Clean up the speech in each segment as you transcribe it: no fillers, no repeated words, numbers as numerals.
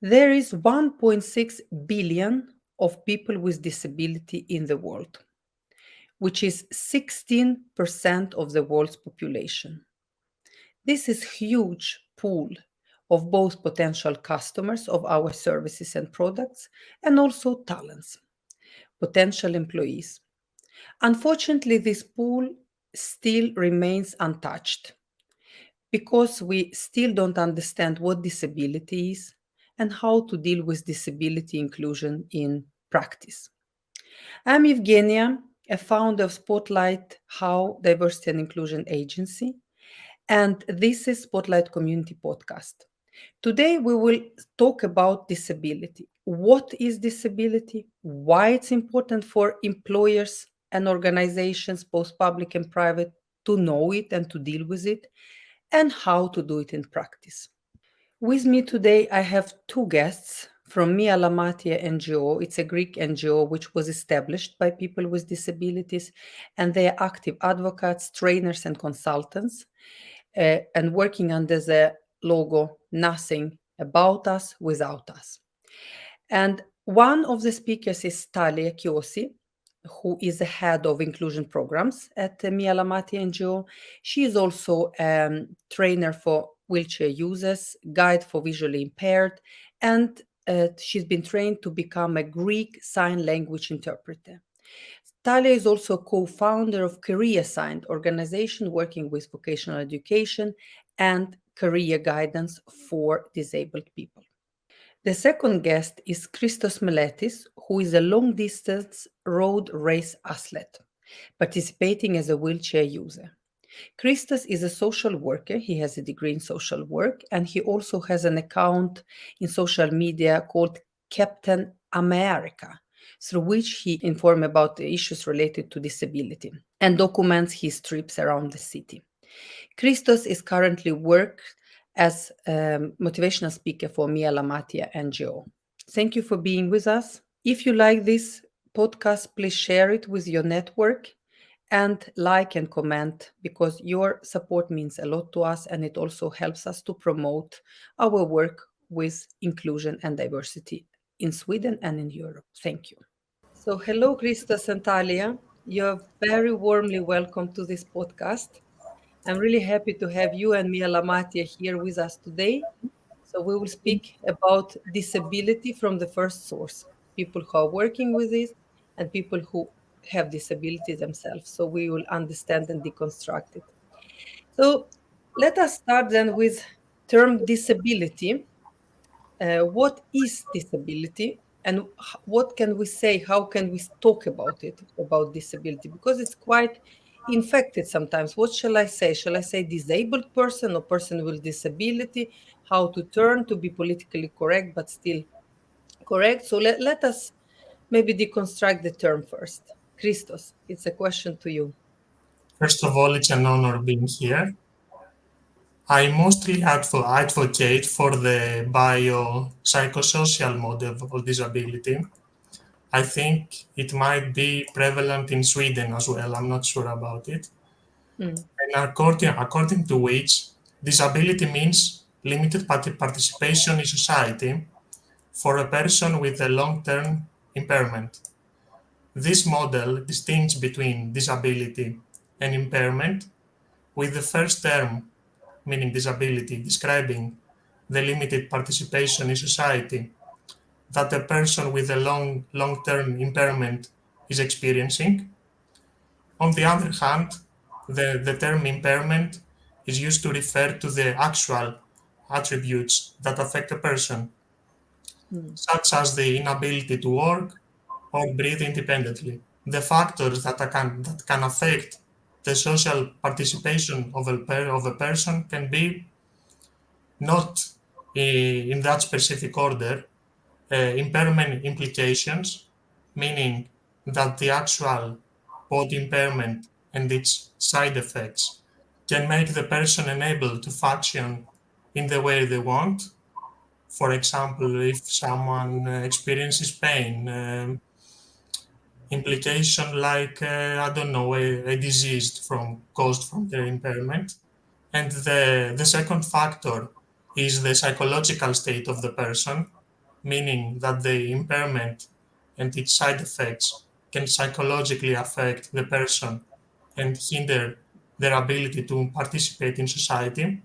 There is 1.6 billion of people with disability in the world, which is 16% of the world's population. This is huge pool of both potential customers of our services and products and also talents, potential employees. Unfortunately, this pool still remains untouched because we still don't understand what disability is and how to deal with disability inclusion in practice. I'm Evgenia, a founder of Spotlight How Diversity and Inclusion Agency, and this is Spotlight Community Podcast. Today we will talk about disability. What is disability? Why it's important for employers and organizations, both public and private, to know it and to deal with it, and how to do it in practice. With me today, I have two guests from Me Alla Matia NGO. It's a Greek NGO which was established by people with disabilities, and they are active advocates, trainers, and consultants, and working under the logo Nothing About Us Without Us. And one of the speakers is Thalia Kiousi, who is the head of inclusion programs at the Me Alla Matia NGO. She is also a trainer for wheelchair users, guide for visually impaired, and she's been trained to become a Greek sign language interpreter. Thalia is also co-founder of Career Signed, organization working with vocational education and career guidance for disabled people. The second guest is Christos Meletis, who is a long-distance road race athlete, participating as a wheelchair user. Christos is a social worker. He has a degree in social work, and he also has an account in social media called Captain America, through which he informs about the issues related to disability and documents his trips around the city. Christos is currently work as a motivational speaker for Me Alla Matia NGO. Thank you for being with us. If you like this podcast, please share it with your network and like and comment, because your support means a lot to us and it also helps us to promote our work with inclusion and diversity in Sweden and in Europe. Thank you. So, hello, Christos and Thalia. You're very warmly welcome to this podcast. I'm really happy to have you and Me Alla Matia here with us today. So we will speak about disability from the first source, people who are working with it and people who have disability themselves. So we will understand and deconstruct it. So let us start then with term disability. What is disability and what can we say? How can we talk about it, about disability? Because it's quite infected sometimes. What shall I say? Shall I say disabled person or person with disability? How to turn to be politically correct but still correct? So let us maybe deconstruct the term first. Christos, it's a question to you. First of all, it's an honor being here. I mostly advocate for the biopsychosocial model of disability. I think it might be prevalent in Sweden as well. I'm not sure about it. Mm. And according to which, disability means limited participation in society for a person with a long-term impairment. This model distinguishes between disability and impairment, with the first term, meaning disability, describing the limited participation in society that a person with a long-term impairment is experiencing. On the other hand, the term impairment is used to refer to the actual attributes that affect a person, Mm. such as the inability to work or breathe independently. The factors that can affect the social participation of a person can be not in that specific order. Impairment implications, meaning that the actual body impairment and its side effects can make the person unable to function in the way they want. For example, if someone experiences pain, implication like I don't know, a disease caused from their impairment. And the second factor is the psychological state of the person, meaning that the impairment and its side effects can psychologically affect the person and hinder their ability to participate in society.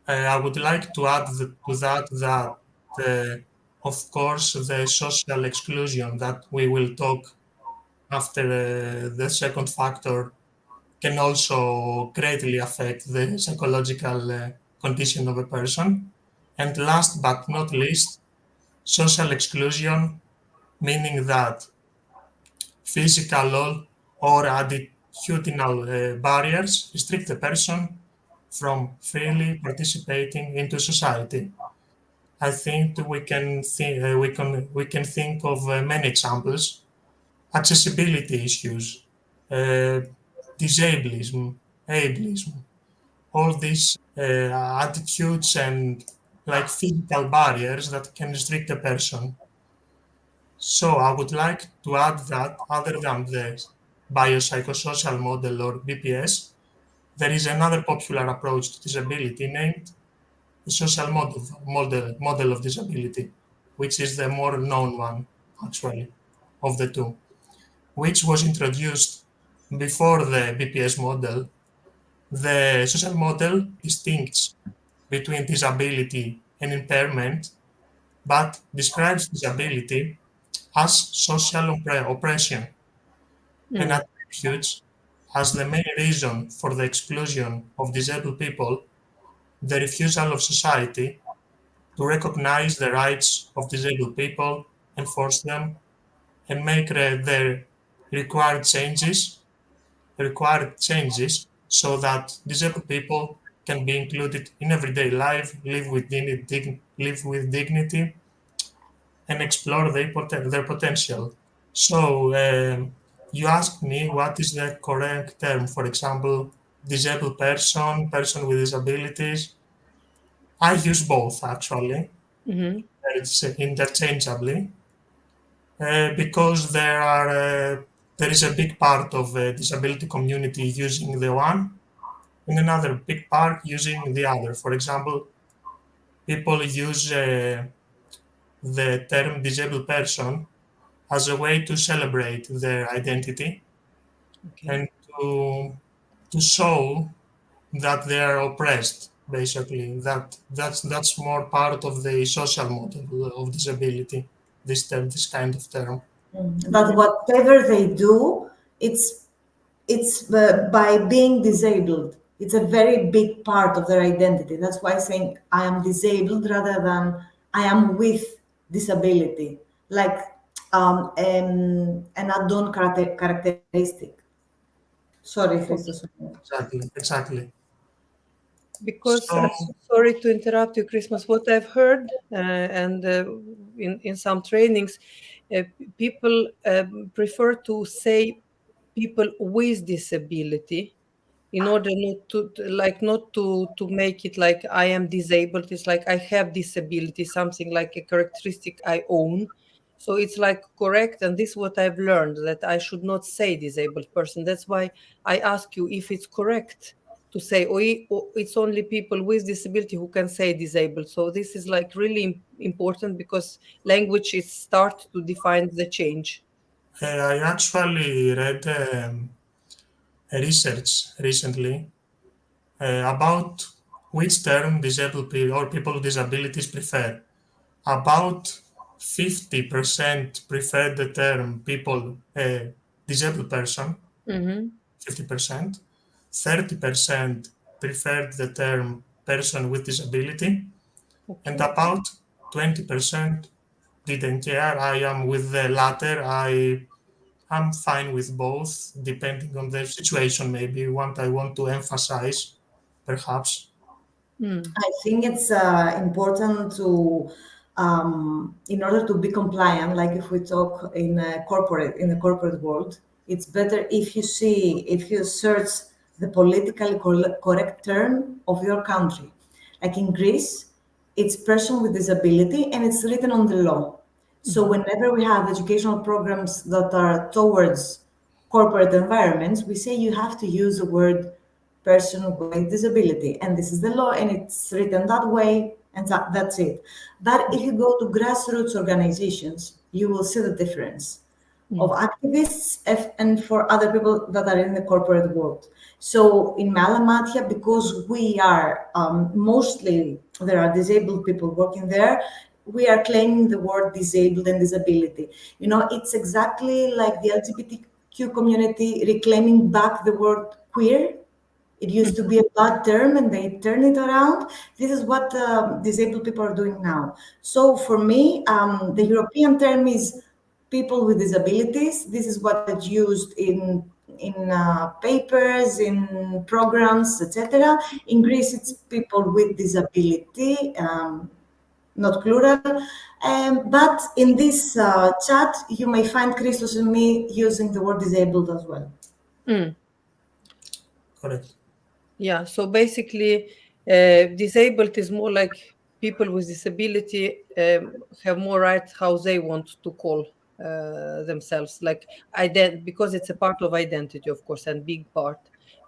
I would like to add to that, of course, the social exclusion that we will talk after the second factor can also greatly affect the psychological condition of a person. And last but not least, social exclusion, meaning that physical or attitudinal barriers restrict the person from freely participating into society. I think we can think of many examples: accessibility issues, uh, disablism, ableism, all these attitudes and like physical barriers that can restrict a person. So I would like to add that other than the biopsychosocial model or BPS, there is another popular approach to disability named the social model of disability, which is the more known one actually of the two, which was introduced before the BPS model. The social model distincts between disability and impairment, but describes disability as social oppression and Mm. attributes as the main reason for the exclusion of disabled people the refusal of society to recognize the rights of disabled people, enforce them, and make the required so that disabled people can be included in everyday life, live with dignity, and explore their potential. So you asked me what is the correct term. For example, disabled person, person with disabilities. I use both actually. Hmm. It's interchangeably because there is a big part of the disability community using the one and another big part using the other. For example, people use the term disabled person as a way to celebrate their identity Okay. and to show that they are oppressed. Basically, that's more part of the social model of disability. This kind of term. That whatever they do, it's by being disabled. It's a very big part of their identity. That's why saying I am disabled rather than I am with disability, like an add-on characteristic. Sorry, Christos. Exactly. Because So sorry to interrupt you, Christmas. What I've heard and in some trainings, people prefer to say people with disability in order not like not to make it like I am disabled. It's like I have disability, something like a characteristic I own. So it's like correct, and this is what I've learned, that I should not say disabled person. That's why I ask you if it's correct to say, it's only people with disability who can say disabled. So this is like really important because language is start to define the change. I actually read research recently about which term disabled people or people with disabilities prefer. About 50% prefer the term people, disabled person, Hmm. 50%. 30% preferred the term person with disability, and Okay. about 20% didn't care. I am with the latter. I'm fine with both, depending on the situation. Maybe what I want to emphasize, perhaps. Mm. I think it's important to, in order to be compliant, like if we talk in the corporate world, it's better if you see, if you search the politically correct term of your country. Like in Greece, it's person with disability and it's written on the law. So Mhm. whenever we have educational programs that are towards corporate environments, we say you have to use the word person with disability, and this is the law, and it's written that way. and that's it. But if you go to grassroots organizations, you will see the difference of activists and for other people that are in the corporate world. So in Me Alla Matia, because we are mostly, there are disabled people working there, we are claiming the word disabled and disability. You know, it's exactly like the LGBTQ community reclaiming back the word queer. It used to be a bad term and they turn it around. This is what disabled people are doing now. So for me, the European term is people with disabilities. This is what is used in papers, in programs, etc. In Greece, it's people with disability, not plural. But in this chat, you may find Christos and me using the word disabled as well. Mm. Correct. Yeah, so basically, disabled is more like people with disability have more rights how they want to call themselves, like because it's a part of identity, of course, and big part.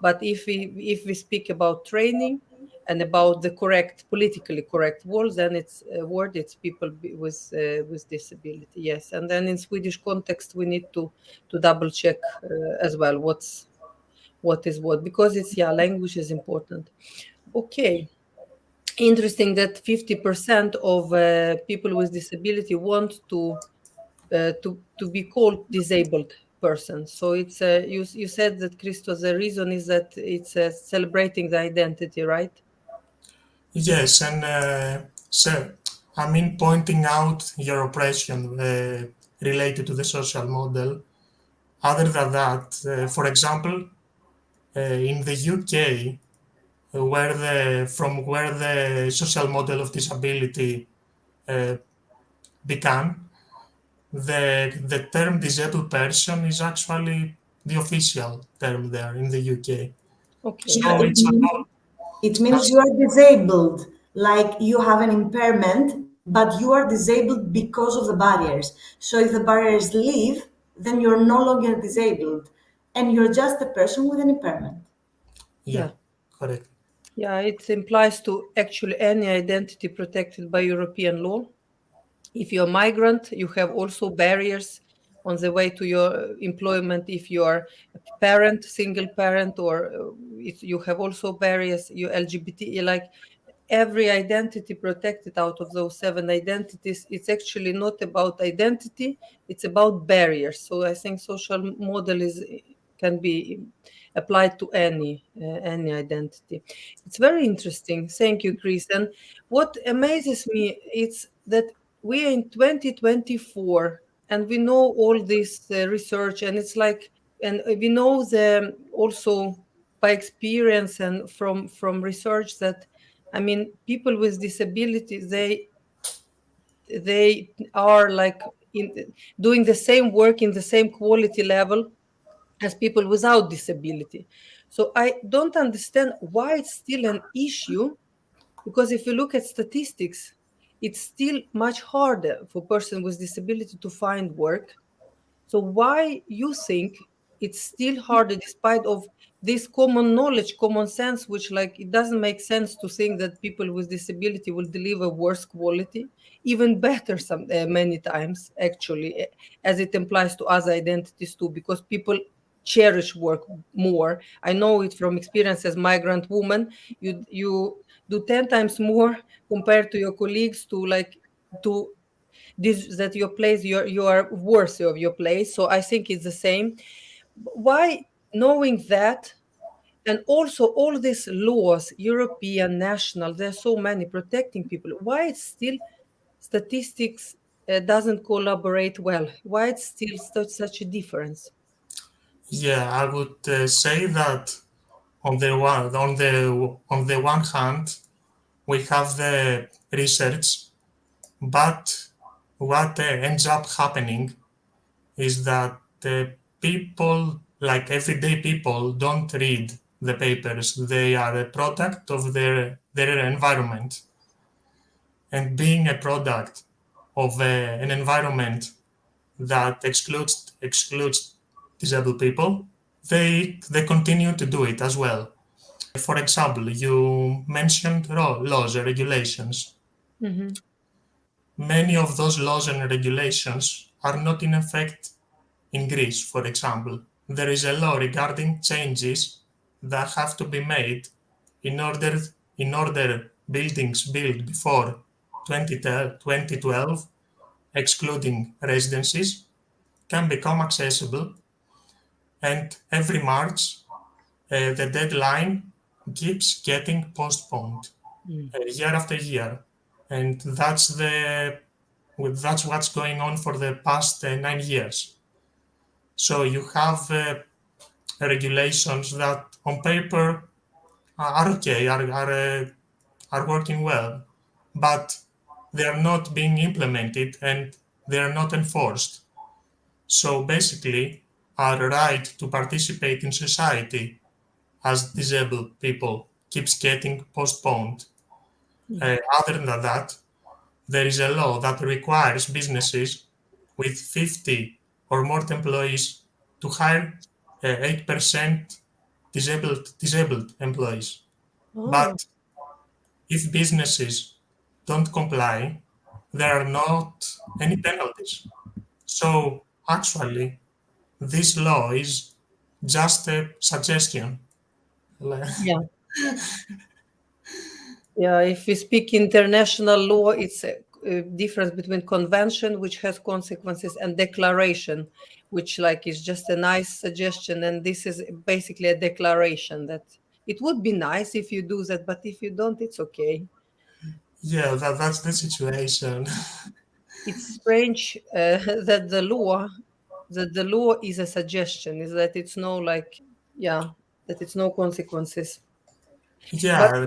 But if we speak about training and about the correct, politically correct words, then it's a word. It's people with disability. Yes, and then in Swedish context, we need to double check as well what is what, because it's, yeah, language is important. Okay, interesting that 50% of people with disability want to be called disabled person. So it's you said that, Christos, the reason is that it's celebrating the identity, right? Yes, and so I mean, pointing out your oppression related to the social model. Other than that, for example, in the UK, where the social model of disability uh, began, the term disabled person is actually the official term there in the UK. Okay. Yeah, So it's about it means you are disabled, like you have an impairment, but you are disabled because of the barriers. So if the barriers leave, then you're no longer disabled and you're just a person with an impairment. yeah, Yeah. correct. Yeah, it implies to actually any identity protected by European law. If you're a migrant, you have also barriers on the way to your employment. If you are a parent, single parent, or you have also barriers. You LGBT, like every identity protected out of those 7 identities, it's actually not about identity, it's about barriers. So I think social model is can be applied to any identity. It's very interesting. Thank you, Chris. And what amazes me is that we are in 2024 and we know all this research, and it's like, and we know the also by experience and from research that, I mean, people with disabilities, they are like doing the same work in the same quality level as people without disability. So I don't understand why it's still an issue, because if you look at statistics, it's still much harder for person with disability to find work. So why you think it's still harder despite of this common knowledge, common sense, which, like, it doesn't make sense to think that people with disability will deliver worse quality, even better some many times actually, as it implies to other identities too, because people cherish work more. I know it from experience as migrant woman. You do 10 times more compared to your colleagues to like to this, that your place, you are worthy of your place. So I think it's the same. Why, knowing that, and also all these laws, European, national, there's so many protecting people, why it's still statistics doesn't collaborate well, why it's still such a difference? Yeah, I would say that on the one hand, we have the research, but what ends up happening is that the people, like everyday people, don't read the papers. They are a product of their environment, and being a product of an environment that excludes disabled people, they continue to do it as well. For example, you mentioned laws or regulations. Mm-hmm. Many of those laws and regulations are not in effect in Greece, for example. There is a law regarding changes that have to be made in order buildings built before 2012, excluding residencies, can become accessible, and every March the deadline keeps getting postponed year after year, and that's what's going on for the past 9 years. So you have regulations that on paper are okay, are working well, but they are not being implemented and they are not enforced. So basically, our right to participate in society as disabled people keeps getting postponed. Other than that, there is a law that requires businesses with 50 or more employees to hire 8% disabled employees. Oh, But if businesses don't comply, there are not any penalties. So actually, this law is just a suggestion. yeah. Yeah, if we speak international law, it's a difference between convention, which has consequences, and declaration, which like is just a nice suggestion. And this is basically a declaration that it would be nice if you do that, but if you don't, it's okay. Yeah, that's the situation. It's strange that the law is a suggestion, is that it's no like, yeah, that it's no consequences. But Yeah,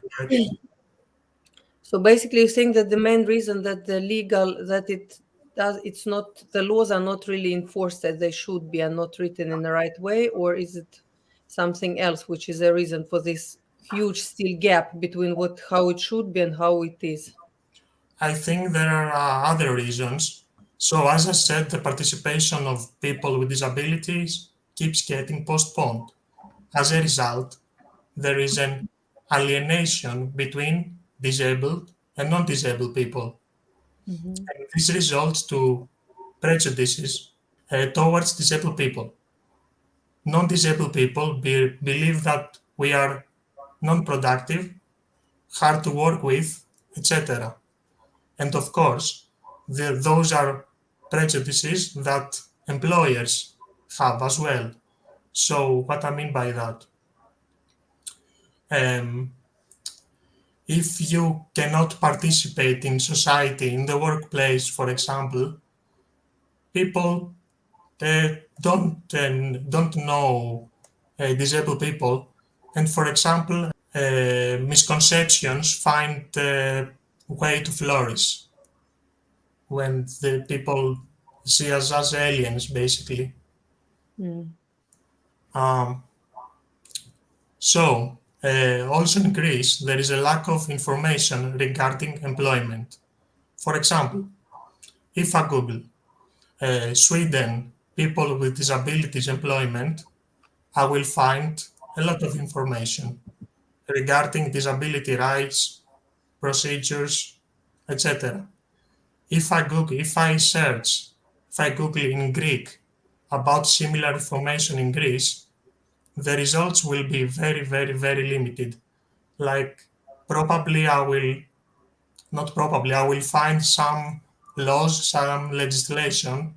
so basically, you think that the main reason that the legal that it does it's not the laws are not really enforced as they should be and not written in the right way, or is it something else which is a reason for this huge still gap between what how it should be and how it is? I think there are other reasons. So, as I said, the participation of people with disabilities keeps getting postponed. As a result, there is an alienation between disabled and non-disabled people. Mhm. And this results to prejudices towards disabled people. Non-disabled people believe that we are non-productive, hard to work with, etc. And of course, those are prejudices that employers have as well. So, what I mean by that, um, if you cannot participate in society, in the workplace, for example, people don't know disabled people, and for example, misconceptions find a way to flourish when the people see us as aliens, basically. Mm. Um, also in Greece, there is a lack of information regarding employment. For example, if I Google Sweden people with disabilities employment, I will find a lot of information regarding disability rights, procedures, etc. If I Google in Greek about similar information in Greece, the results will be very, very, very limited. Like, probably I will, not probably, I will find some laws, some legislation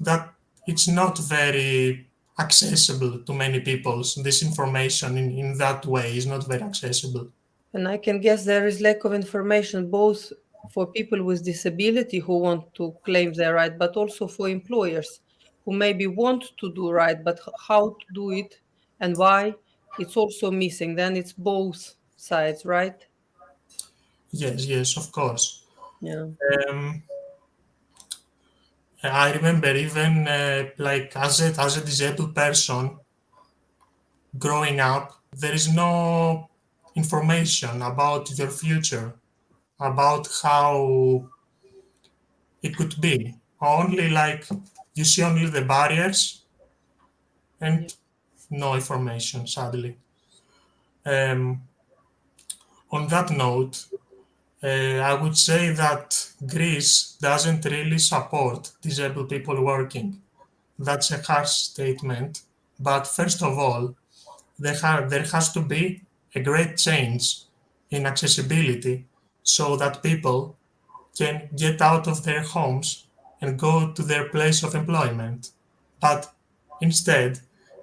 that it's not very accessible to many people. So this information in that way is not very accessible. And I can guess there is lack of information both for people with disability who want to claim their right, but also for employers who maybe want to do right, but how to do it and why, it's also missing. Then it's both sides, right? Yes, yes, of course. Yeah. Um, I remember even like as a disabled person growing up, there is no information about your future, about how it could be. Only like you see only the barriers Yeah. and no information, sadly. Um, on that note, I would say that Greece doesn't really support disabled people working. That's a harsh statement. But first of all, there has to be a great change in accessibility so that people can get out of their homes and go to their place of employment. But instead,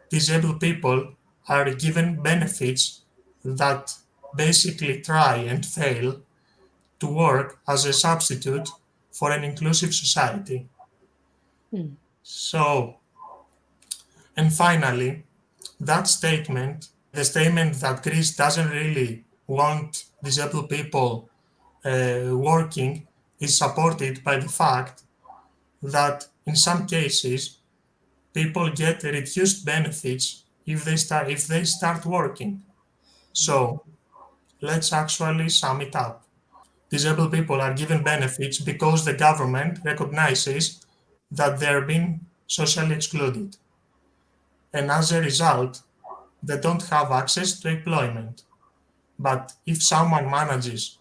disabled people are given benefits that basically try and fail to work as a substitute for an inclusive society. Mm. So, and finally, that statement, the statement that Greece doesn't really want disabled people working, is supported by the fact that in some cases people get reduced benefits if they start working. So let's actually sum it up. Disabled people are given benefits because the government recognizes that they're being socially excluded. And as a result, they don't have access to employment. But if someone manages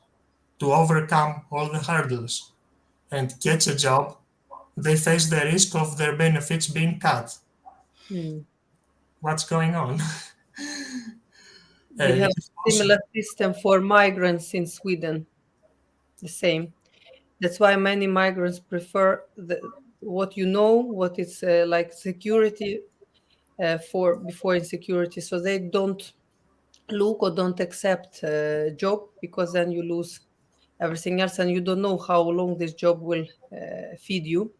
to overcome all the hurdles and gets a job, they face the risk of their benefits being cut. Mm. What's going on? We have This a is also, similar system for migrants in Sweden, the same. That's why many migrants prefer what you know, what is like security for before insecurity. So they don't look or don't accept a job because then you lose everything else and you don't know how long this job will feed you.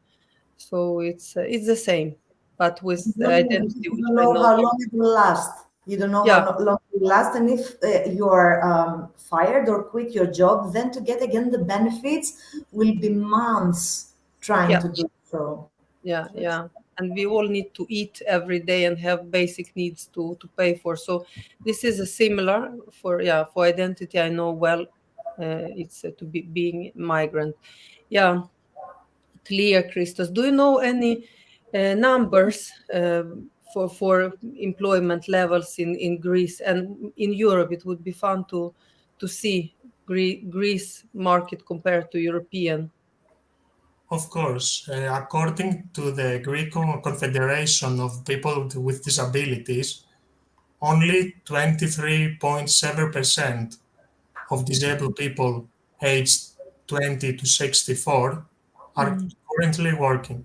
So it's the same, but with the identity, You which don't I know know. how long it will last. You don't know how Yeah, long it will last, and if you are fired or quit your job, then to get again the benefits will be months trying yeah, to do so. yeah. And we all need to eat every day and have basic needs to pay for. So this is a similar for for identity. I know well. It's to be being migrant. Yeah, clear, Christos. Do you know any numbers for employment levels in Greece and in Europe? It would be fun to see Greece market compared to European. of course, according to the Greek Confederation of People with Disabilities, only 23.7% of disabled people aged 20 to 64 are Mm, currently working.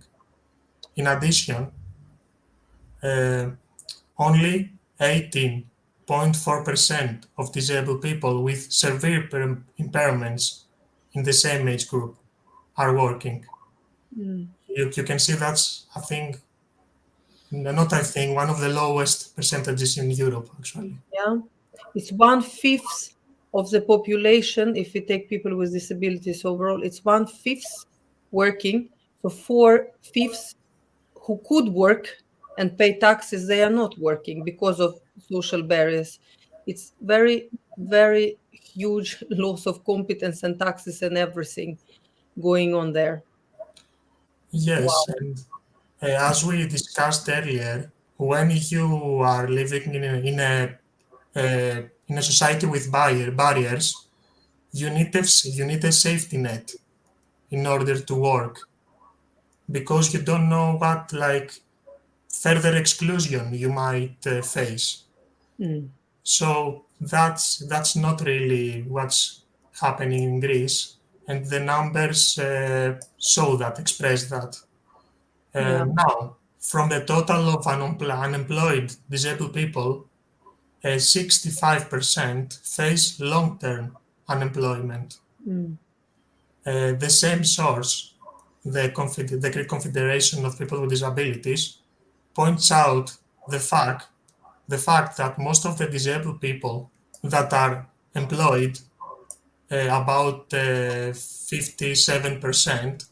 In addition, uh, only 18.4% of disabled people with severe impairments in the same age group are working. mm. You can see that's, I think, not I think, one of the lowest percentages in Europe, actually. Yeah, it's 1/5 of the population. If we take people with disabilities overall, it's 1/5 working. So 4/5 who could work and pay taxes, they are not working because of social barriers. It's very huge loss of competence and taxes and everything going on there. Yes, Wow. and as we discussed earlier, when you are living in a society with barriers, you need a safety net in order to work because you don't know what like further exclusion you might face. Mm, So that's not really what's happening in Greece, and the numbers show that, express that. yeah. Now, from the total of unemployed disabled people, 65% face long-term unemployment. Mm, The same source, the Greek Confederation of People with Disabilities, points out the fact the fact that most of the disabled people that are employed, about 57%,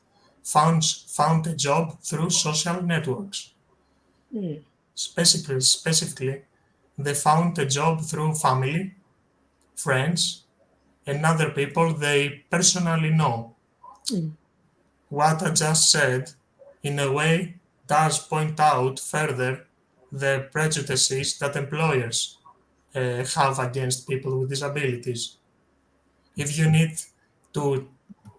found a job through social networks. mm, Specifically, they found a job through family, friends, and other people they personally know. mm, What I just said, in a way, does point out further the prejudices that employers have against people with disabilities. If you need to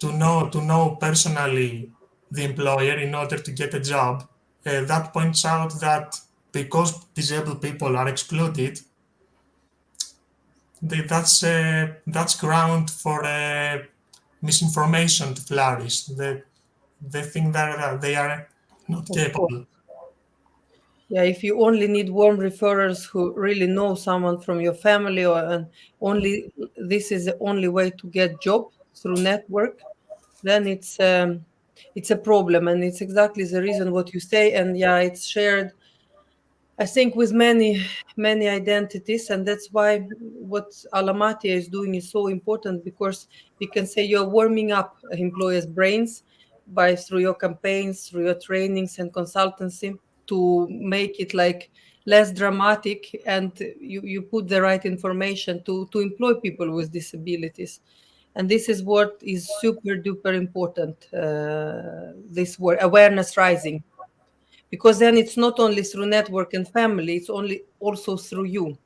to know personally the employer in order to get a job. That points out that because disabled people are excluded, that's ground for misinformation to flourish. They think that they are not Of course. capable. Yeah, if you only need warm referrals who really know someone from your family, or and only this is the only way to get job through network, then it's a problem, and it's exactly the reason what you say. And yeah, it's shared, I think, with many identities, and that's why what Alamatia is doing is so important, because we can say you're warming up employers' brains by through your campaigns, through your trainings and consultancy, to make it like less dramatic, and you put the right information to employ people with disabilities. And this is what is super duper important. This word awareness rising, because then it's not only through network and family, it's only also through you.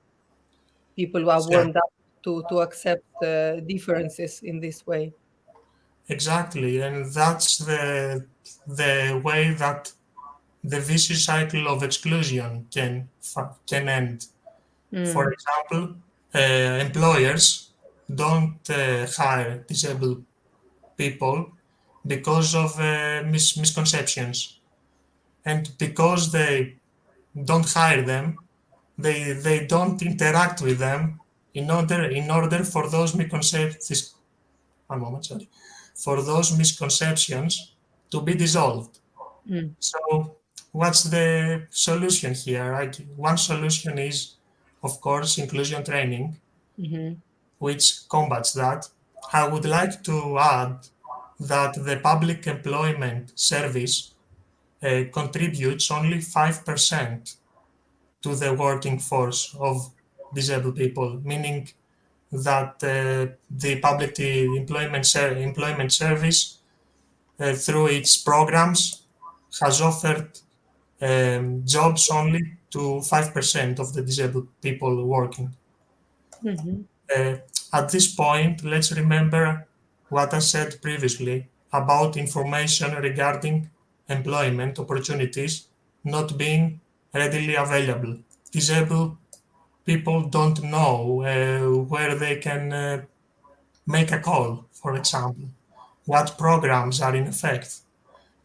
People are Yeah, warmed up to accept differences in this way. exactly, and that's the way that the vicious cycle of exclusion can end. For Mm, example, employers don't hire disabled people because of misconceptions, and because they don't hire them, they don't interact with them in order for those misconceptions. One moment, sorry, for those misconceptions to be dissolved. mm, So, what's the solution here? One solution is, of course, inclusion training, mhm, which combats that. I would like to add that the public employment service contributes only 5% to the working force of disabled people, meaning that the public employment service, through its programs, has offered jobs only to 5% of the disabled people working. mhm, Uh, at this point, let's remember what I said previously about information regarding employment opportunities not being readily available. Disabled people don't know where they can make a call, for example, what programs are in effect.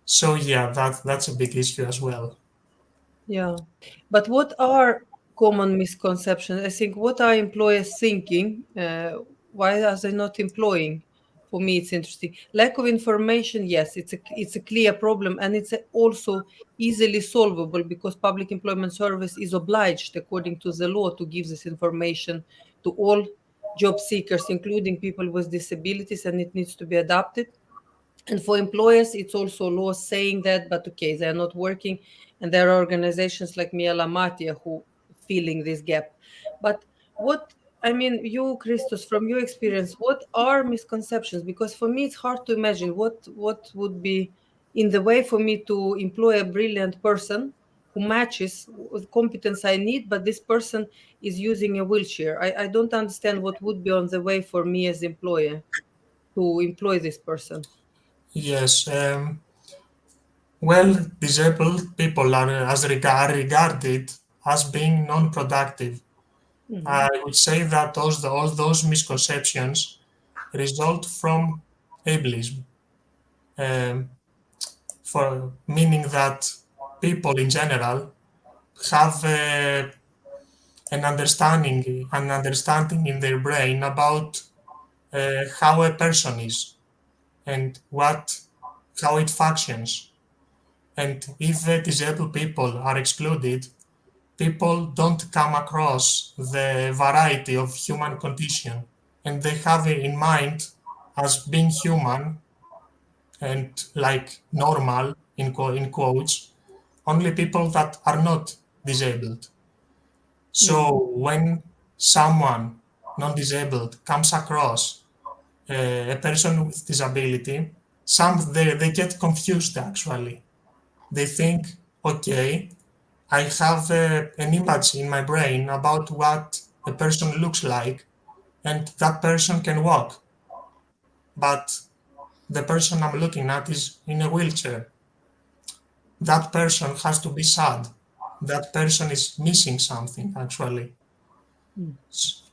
So yeah, that's a big issue as well. yeah. But what are common misconceptions? I think, what are employers thinking? Why are they not employing? For me, it's interesting. Lack of information, yes, it's a clear problem, and it's also easily solvable, because public employment service is obliged, according to the law, to give this information to all job seekers, including people with disabilities, and it needs to be adapted. And for employers, it's also law saying that, but okay, they're not working, and there are organizations like Me Alla Matia who filling this gap. But what, I mean, you, Christos, from your experience, what are misconceptions? Because for me, it's hard to imagine what would be in the way for me to employ a brilliant person who matches with competence I need, but this person is using a wheelchair. I don't understand what would be on the way for me as employer to employ this person. Yes, well, disabled people are regarded as being non-productive. I Mhm. would say that all those misconceptions result from ableism, um, for meaning that people in general have an understanding in their brain about how a person is and how it functions. And if the disabled people are excluded, people don't come across the variety of human condition, and they have in mind as being human and like normal in quotes only people that are not disabled. Mm. So when someone non-disabled comes across a person with disability, they get confused actually. They think, okay, I have an image in my brain about what a person looks like, and that person can walk. but the person I'm looking at is in a wheelchair. That person has to be sad. That person is missing something actually. Mm.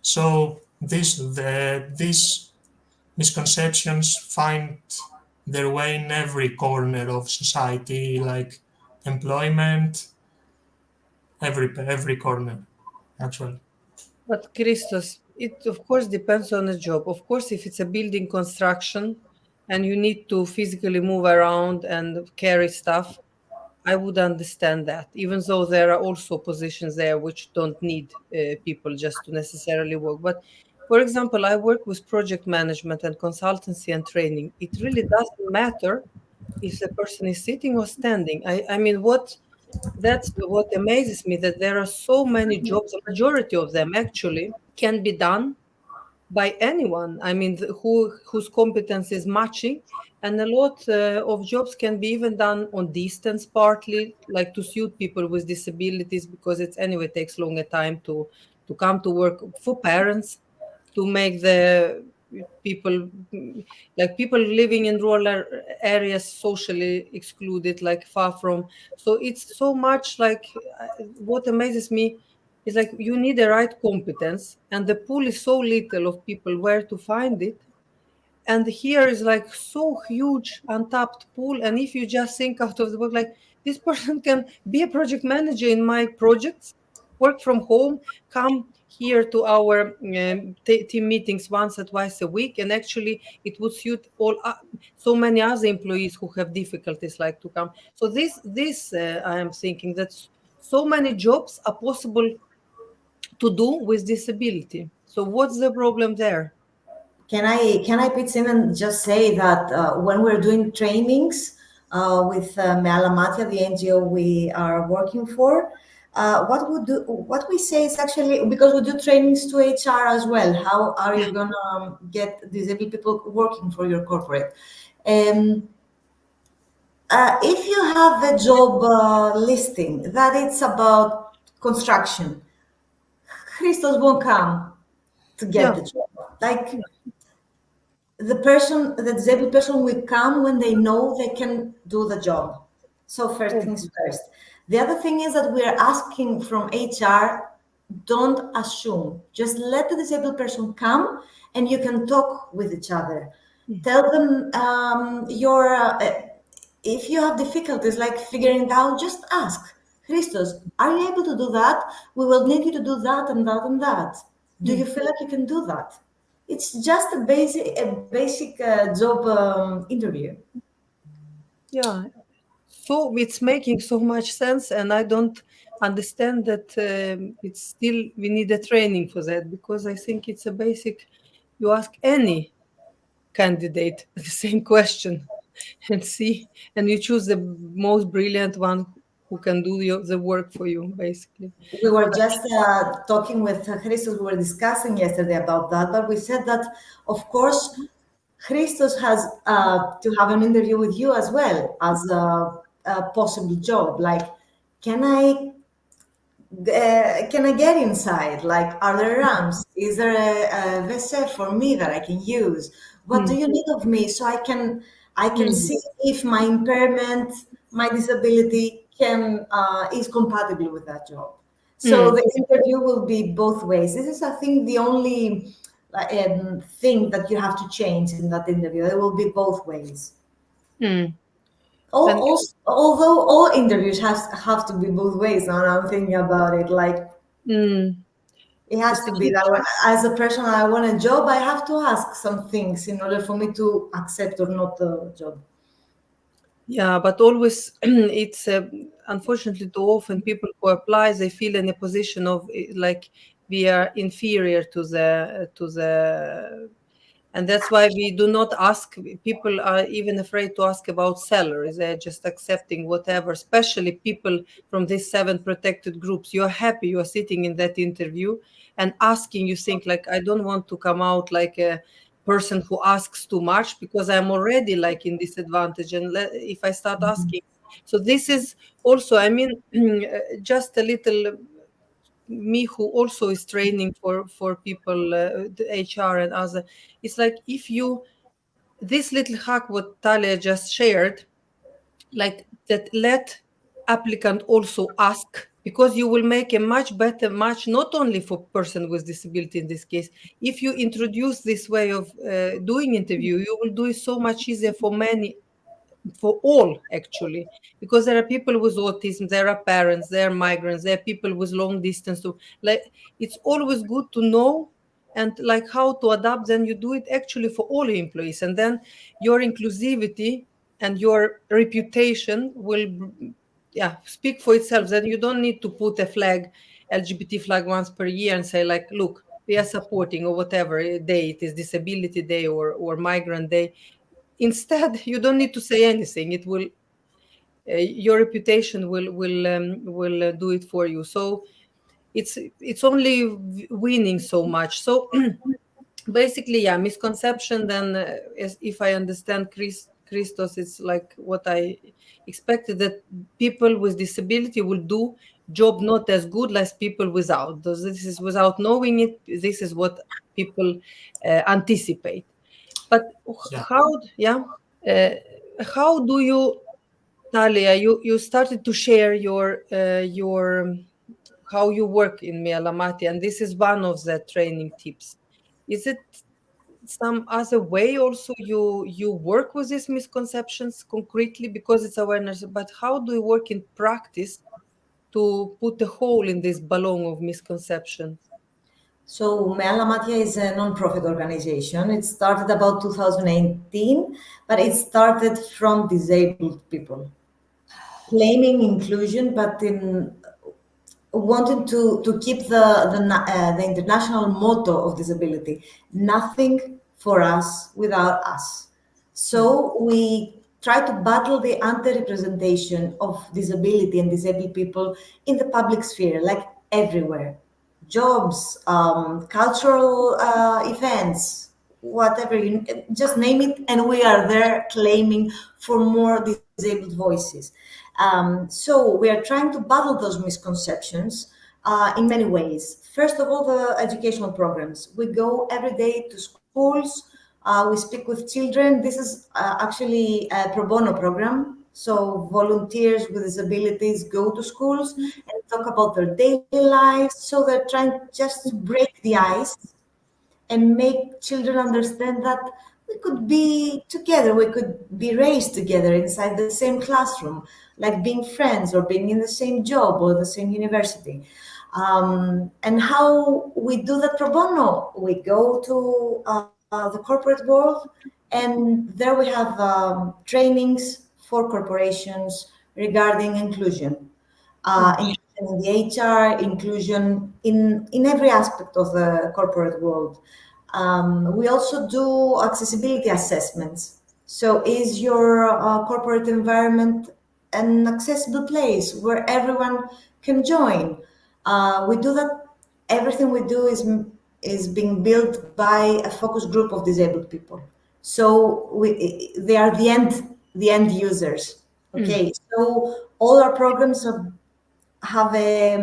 So these misconceptions find their way in every corner of society, like employment, every corner actually. But Christos, it of course depends on the job. Of course, if it's a building construction and you need to physically move around and carry stuff, I would understand that, even though there are also positions there which don't need people just to necessarily work. But for example, I work with project management and consultancy and training. It really doesn't matter if the person is sitting or standing. I mean, what amazes me that there are so many jobs. The majority of them actually can be done by anyone. I mean, whose competence is matching, and a lot of jobs can be even done on distance, partly like to suit people with disabilities, because it's anyway takes longer time to come to work for parents, to make the people like people living in rural areas socially excluded, like far from. So it's so much like what amazes me is like you need the right competence, and the pool is so little of people where to find it. And here is like so huge untapped pool, and if you just think out of the book, like this person can be a project manager in my projects, work from home, come here to our team meetings once or twice a week, and actually it would suit all so many other employees who have difficulties like to come. So this I am thinking that so many jobs are possible to do with disability. So what's the problem there? Can I pitch in and just say that when we're doing trainings with Me Alla Matia, the NGO we are working for, what we say is actually because we do trainings to HR as well. How are you gonna get disabled people working for your corporate? Um, if you have a job listing that it's about construction, Christos won't come to get Yeah. the job. Like the disabled person will come when they know they can do the job. So first things first. The other thing is that we are asking from HR, don't assume. Just let the disabled person come and you can talk with each other. Tell them if you have difficulties like figuring it out, just ask. Christos, are you able to do that? We will need you to do that and that and that. Do you feel like you can do that? It's just a basic job interview. Yeah, so it's making so much sense, and I don't understand that it's still we need a training for that, because I think it's a basic. You ask any candidate the same question and see, and you choose the most brilliant one who can do the work for you, basically. We were just talking with Christos, we were discussing yesterday about that, but we said that, of course, Christos has to have an interview with you as well as a possible job. Like, can I can I get inside? Like, are there ramps? Is there a vessel for me that I can use? What do Mm, you need of me so I can mm, see if my impairment, my disability can is compatible with that job. So mm, the interview will be both ways. This is, I think, the only thing that you have to change in that interview. It will be both ways. mm. All, And also, although all interviews have to be both ways. Now I'm thinking about it, like mm, it has it's a to be good. that way. As a person, I want a job. I have to ask some things in order for me to accept or not the job. Yeah, but always it's unfortunately too often people who apply, they feel in a position of like we are inferior to the, and that's why we do not ask. People are even afraid to ask about salaries. They're just accepting whatever, especially people from these seven protected groups. You're happy you are sitting in that interview and asking, you think like, I don't want to come out like a person who asks too much, because I'm already like in disadvantage. And if I start asking, so this is also, I mean, just a little me who also is training for people, the HR and other. It's like if you this little hack, what Talia just shared, like that, let applicant also ask, because you will make a much better match, not only for person with disability in this case. If you introduce this way of doing interview, you will do it so much easier for many, for all actually, because there are people with autism, there are parents, there are migrants, there are people with long distance to, like, it's always good to know, and like how to adapt. Then you do it actually for all employees, and then your inclusivity and your reputation will, yeah, speak for itself. Then you don't need to put a flag, LGBT flag, once per year and say like, look, we are supporting, or whatever day it is, disability day or migrant day. Instead, you don't need to say anything. It will, your reputation will do it for you. So it's only winning so much. So basically, yeah, misconception. Then, if I understand Christos, it's like what I expected, that people with disability will do job not as good as people without. This is without knowing it. This is what people anticipate. But Yeah. how? Yeah. Uh, how do you, Talia? You started to share your how you work in Me Alla Matia, and this is one of the training tips. Is it some other way also you work with these misconceptions concretely, because it's awareness? But how do you work in practice to put a hole in this balloon of misconceptions? So Me Alla Matia is a non-profit organization. It started about 2018, but it started from disabled people claiming inclusion, but in wanting to keep the international motto of disability: nothing for us without us. So we try to battle the anti-representation of disability and disabled people in the public sphere, like everywhere. Jobs, cultural events, whatever, you just name it, and we are there claiming for more disabled voices. So we are trying to battle those misconceptions in many ways. First of all, the educational programs. We go every day to schools. We speak with children. This is actually a pro bono program. So volunteers with disabilities go to schools and talk about their daily lives. So they're trying just to break the ice and make children understand that we could be together, we could be raised together inside the same classroom, like being friends or being in the same job or the same university. And how we do that pro bono? We go to the corporate world, and there we have trainings for corporations regarding inclusion, inclusion in the HR, inclusion in every aspect of the corporate world. We also do accessibility assessments. So, is your corporate environment an accessible place where everyone can join? We do that. Everything we do is being built by a focus group of disabled people. So they are the end users. Okay, so all our programs have a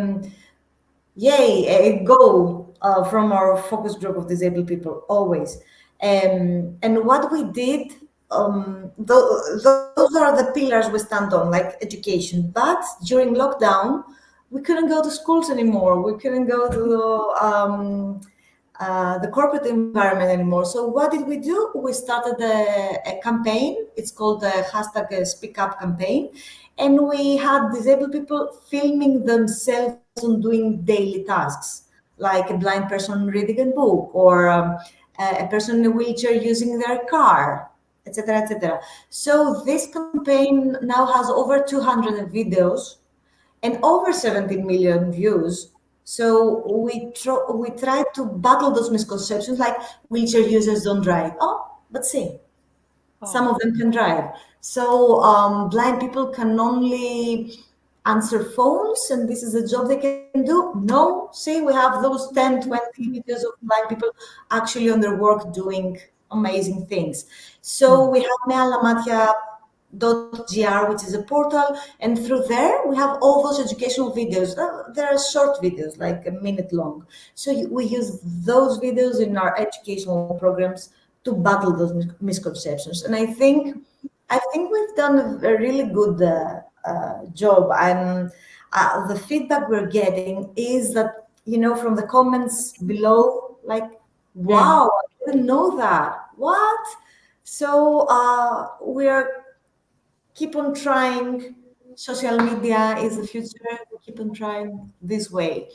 goal from our focus group of disabled people always. And what we did, those are the pillars we stand on, like education. But during lockdown, we couldn't go to schools anymore. We couldn't go to the corporate environment anymore. So what did we do? We started a campaign. It's called the hashtag Speak Up campaign. And we had disabled people filming themselves on doing daily tasks, like a blind person reading a book, or a person in a wheelchair using their car, etc., etc. So this campaign now has over 200 videos and over 17 million views. So we try to battle those misconceptions, like wheelchair users don't drive. Oh, but see, some Oh. of them can drive. So blind people can only answer phones, and this is a job they can do. No, see, we have those 10, 20 videos of blind people actually on their work doing amazing things. So we have meallamatia.gr, which is a portal, and through there we have all those educational videos. There are short videos, like a minute long. So we use those videos in our educational programs to battle those misconceptions. And I think we've done a really good job. And the feedback we're getting is that, from the comments below, like, Mm, wow, I didn't know that. What? So we're keep on trying. Social media is the future. We keep on trying this way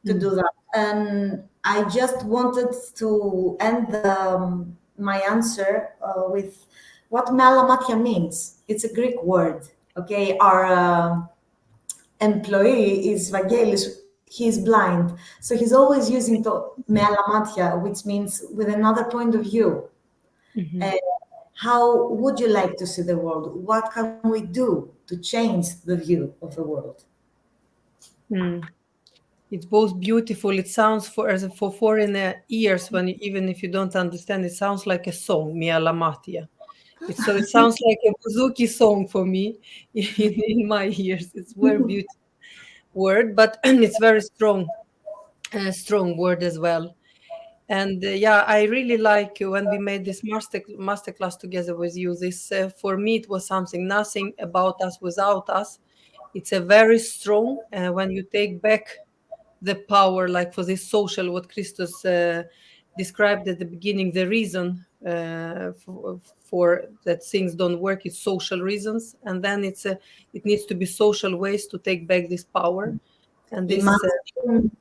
to do mm, that. And I just wanted to end my answer with what Me Alla Matia means. It's a Greek word. Okay, our employee is Vangelis. He's blind, so he's always using Me Alla Matia, which means with another point of view. mhm, How would you like to see the world? What can we do to change the view of the world? mm. It's both beautiful. It sounds for foreign ears when even if you don't understand, it sounds like a song, Me Alla Matia. It sounds like a bouzouki song for me in my ears. It's very beautiful word, but it's very strong, strong word as well. And yeah, I really like when we made this masterclass together with you. This for me it was something. Nothing about us without us. It's a very strong when you take back the power, like for this social, what Christos described at the beginning, the reason for that things don't work is social reasons, and then it needs to be social ways to take back this power. And this Imagine,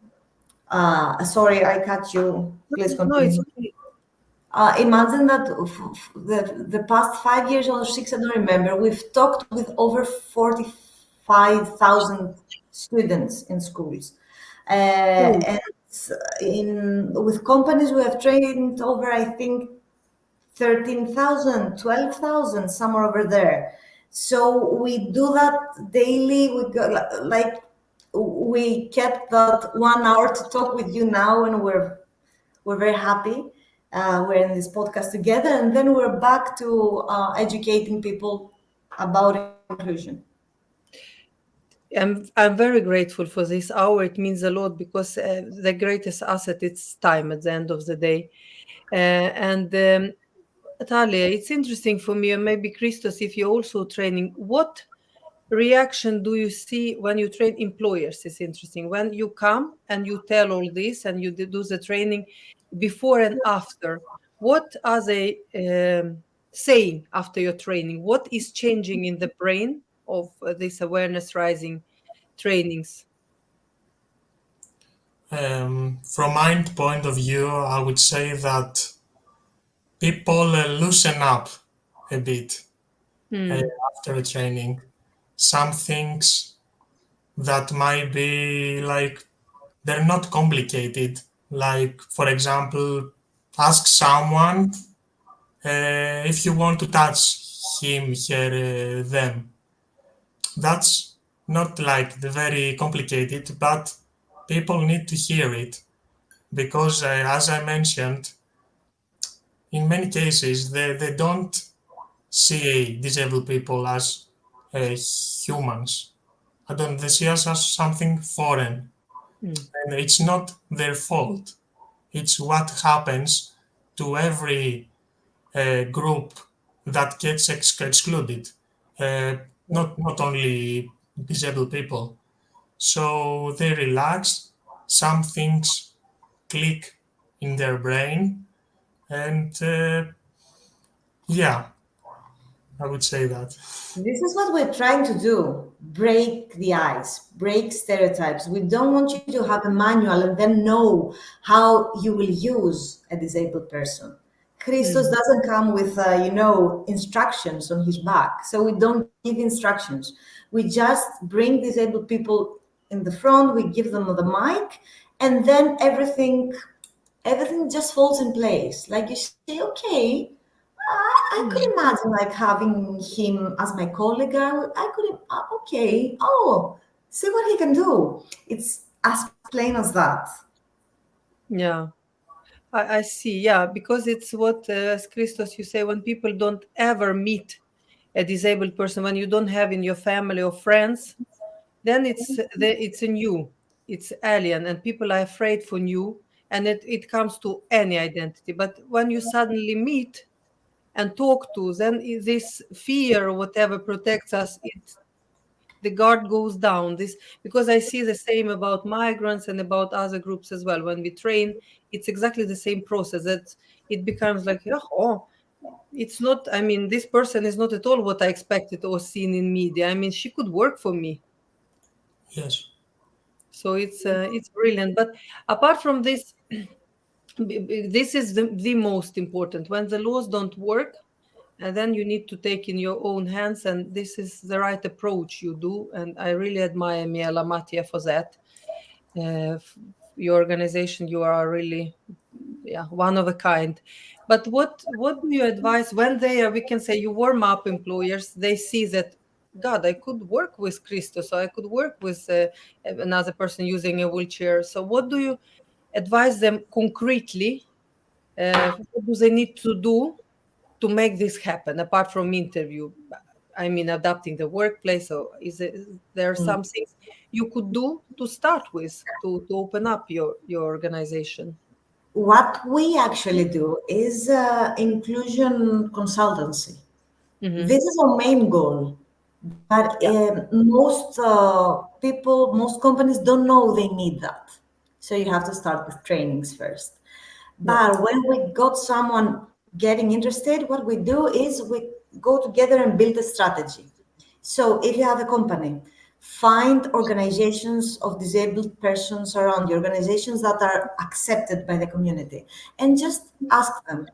sorry, I cut you. Please no, it's continue. okay. Imagine that the past 5 years or six, I don't remember, we've talked with over 45,000 students in schools. Mm. And with companies, we have trained over, I think, 13,000, 12,000, somewhere over there. So we do that daily. We go like we kept that 1 hour to talk with you now, and we're very happy. We're in this podcast together, and then we're back to educating people about inclusion. I'm very grateful for this hour. It means a lot because the greatest asset is time at the end of the day. And Talia, it's interesting for me, and maybe Christos, if you're also training, what reaction do you see when you train employers? Is interesting when you come and you tell all this and you do the training before and after. What are they saying after your training? What is changing in the brain of this awareness rising trainings? From my point of view, I would say that people loosen up a bit uh, Hmm. after a training. Some things that might be like they're not complicated. Like, for example, ask someone if you want to touch him, her, them. That's not like the very complicated, but people need to hear it because, as I mentioned, in many cases they don't see disabled people as humans. I don't. They see us as something foreign, Hmm. and it's not their fault. It's what happens to every group that gets excluded. Uh, not only disabled people. So they relax. Some things click in their brain, and yeah, I would say that. This is what we're trying to do: break the ice, break stereotypes. We don't want you to have a manual and then know how you will use a disabled person. Christos Hmm. doesn't come with, instructions on his back. So we don't give instructions. We just bring disabled people in the front, we give them the mic, and then everything just falls in place. Like you say, okay, I could Hmm. imagine like having him as my colleague. I could, okay. Oh, see what he can do. It's as plain as that. Yeah. I see, yeah, because it's what, as Christos, you say, when people don't ever meet a disabled person, when you don't have in your family or friends, then it's a new, it's alien, and people are afraid for new and it comes to any identity. But when you suddenly meet and talk to, then this fear or whatever protects us, the guard goes down. This, because I see the same about migrants and about other groups as well. When we train, it's exactly the same process, that it becomes like, oh, it's not, I mean, this person is not at all what I expected or seen in media. I mean, she could work for me. Yes. So it's brilliant. But apart from this, this is the most important. When the laws don't work, and then you need to take in your own hands, and this is the right approach you do. And I really admire Me Alla Matia for that. Your organization, you are really, yeah, one of a kind. But what do you advise when they are, we can say, you warm up employers, they see that, God, I could work with Christos, or I could work with another person using a wheelchair. So what do you advise them concretely? What do they need to do to make this happen, apart from interview? I mean, adapting the workplace. So there are some things you could do to start with, to open up your organization? What we actually do is inclusion consultancy. Hmm. This is our main goal. But Yeah. most people, most companies don't know they need that. So you have to start with trainings first. Yeah. But when we got someone getting interested, what we do is we go together and build a strategy. So if you have a company, find organizations of disabled persons around you, organizations that are accepted by the community, and just ask them.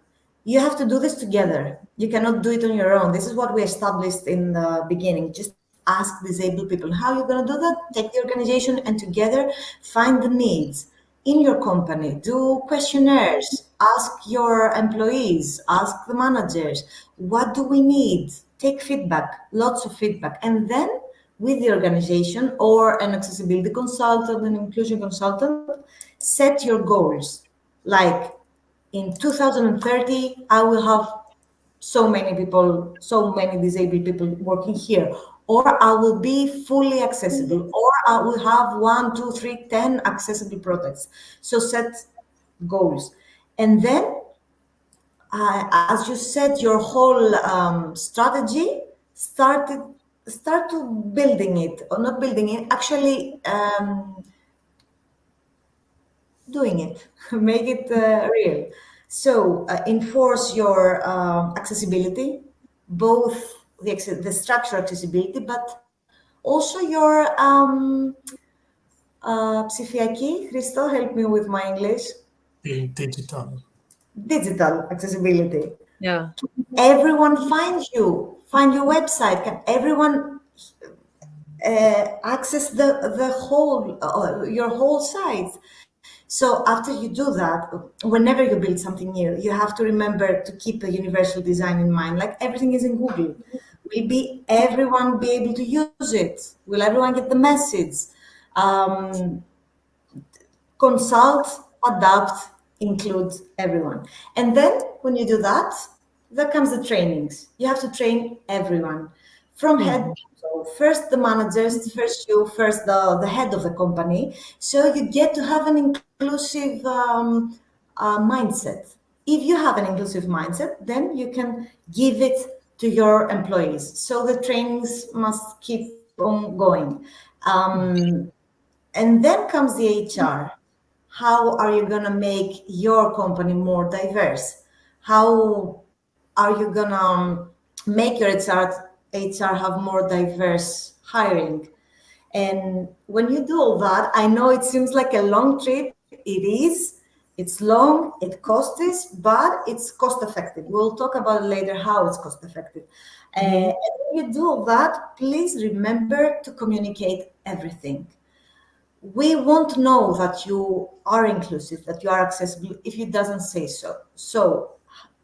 You have to do this together. You cannot do it on your own. This is what we established in the beginning. Just ask disabled people how you're going to do that. Take the organization and together find the needs in your company. Do questionnaires. Ask your employees. Ask the managers. What do we need? Take feedback, lots of feedback. And then with the organization or an accessibility consultant, an inclusion consultant, set your goals. Like in 2030, I will have so many people, so many disabled people working here, or I will be fully accessible, or I will have one, two, three, 10 accessible products. So set goals. And then, as you said, your whole strategy started start to building it or not building it, actually doing it, make it real. So enforce your accessibility, both the structure accessibility, but also your ψηφιακή. Christo, help me with my English. In digital. Digital accessibility. Yeah. Everyone finds you, find your website. Can everyone access the whole your whole site? So after you do that, whenever you build something new, you have to remember to keep a universal design in mind. Like everything is in Google. Will be everyone be able to use it? Will everyone get the message? Um, Consult, adapt, include everyone. And then when you do that, there comes the trainings. You have to train everyone from head Mhm. to toe. First the managers, first you, first the head of the company. So you get to have an inclusive mindset. If you have an inclusive mindset, then you can give it to your employees. So the trainings must keep on going. And then comes the HR. How are you going to make your company more diverse? How are you going to make your HR have more diverse hiring? And when you do all that, I know it seems like a long trip. It is. It's long, it costs, but it's cost effective. We'll talk about it later how it's cost effective. Mhm. And when you do all that, please remember to communicate everything. We won't know that you are inclusive, that you are accessible if it doesn't say so. So